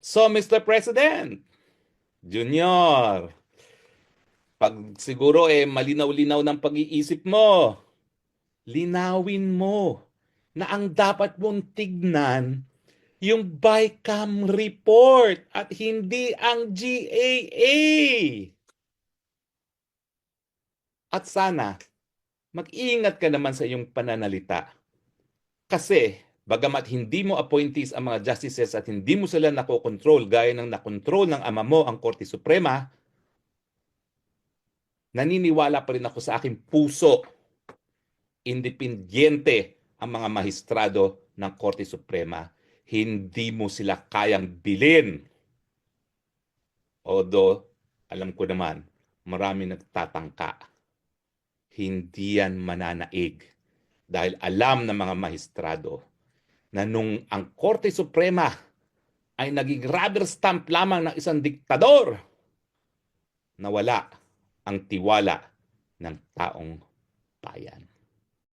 So, Mr. President, Junior, pag siguro malinaw-linaw ng pag-iisip mo, linawin mo na ang dapat mong tignan yung BICAM report at hindi ang GAA. At sana, mag-ingat ka naman sa iyong pananalita. Kasi, bagamat hindi mo appointees ang mga justices at hindi mo sila nakokontrol gaya ng nakontrol ng ama mo ang Korte Suprema, naniniwala pa rin ako sa aking puso, independyente ang mga mahistrado ng Korte Suprema. Hindi mo sila kayang bilin. Although, alam ko naman, marami nagtatangka. Hindi yan mananaig. Dahil alam ng mga mahistrado na nung ang Korte Suprema ay naging rubber stamp lamang ng isang diktador, nawala ang tiwala ng taong bayan.